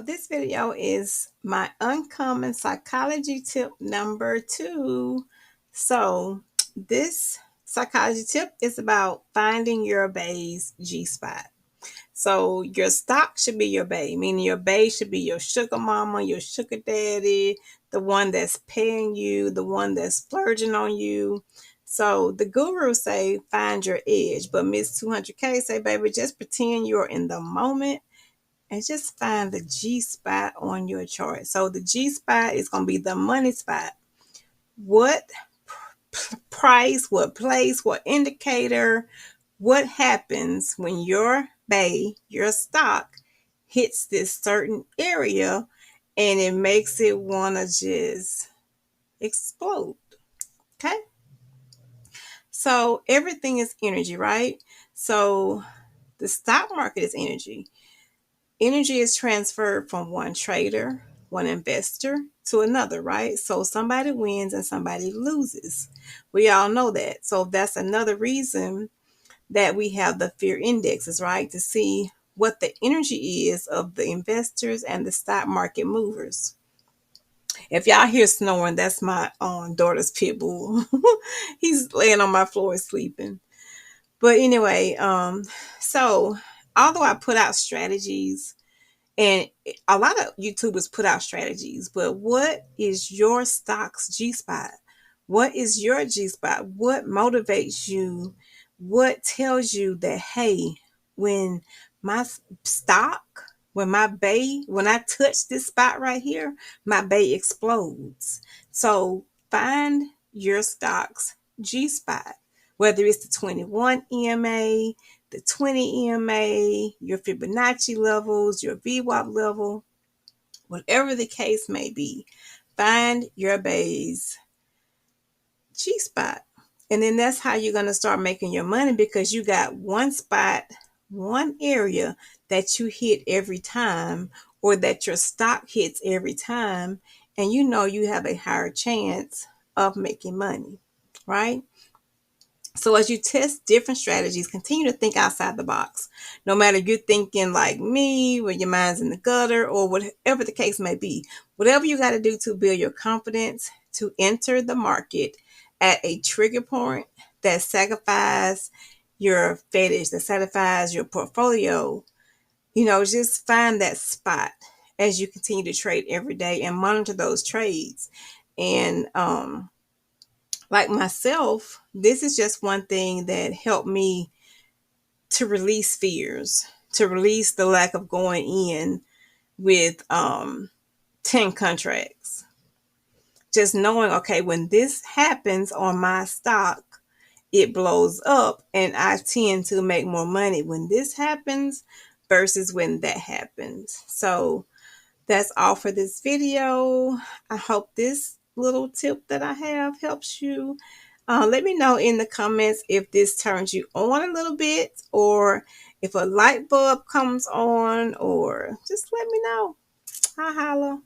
So this video is my uncommon psychology tip number 2. So this psychology tip is about finding your bae's G-spot. So your stock should be your bae, meaning your bae should be your sugar mama, your sugar daddy, the one that's paying you, the one that's splurging on you. So the gurus say find your edge, but Miss 200K say, baby, just pretend you're in the moment and just find the G spot on your chart. So the G spot is going to be the money spot. What price, what place, what indicator, what happens when your bae, your stock, hits this certain area and it makes it want to just explode. Okay. So everything is energy, right? So the stock market is energy. Energy is transferred from one trader, one investor to another, right? So somebody wins and somebody loses. We all know that. So that's another reason that we have the fear indexes, right? To see what the energy is of the investors and the stock market movers. If y'all hear snoring, that's my daughter's pit bull. He's laying on my floor sleeping. But anyway, so although I put out strategies, and a lot of YouTubers put out strategies, but what is your stock's G spot? What is your G spot? What motivates you? What tells you that, hey, when my stock, when I touch this spot right here, my bae explodes. So find your stock's G spot, whether it's the 21 EMA, the 20 EMA, your Fibonacci levels, your VWAP level, whatever the case may be, find your bae's G spot. And then that's how you're going to start making your money, because you got one spot, one area that you hit every time, or that your stock hits every time. And you know you have a higher chance of making money, right? So as you test different strategies, continue to think outside the box. No matter if you're thinking like me, where your mind's in the gutter, or whatever the case may be, whatever you got to do to build your confidence to enter the market at a trigger point that satisfies your fetish, that satisfies your portfolio, just find that spot as you continue to trade every day and monitor those trades. And, like myself, this is just one thing that helped me to release fears, to release the lack of going in with 10 contracts. Just knowing, okay, when this happens on my stock, it blows up and I tend to make more money when this happens versus when that happens. So that's all for this video. I hope this little tip that I have helps you. Let me know in the comments if this turns you on a little bit, or if a light bulb comes on, or just let me know. Hi, holla.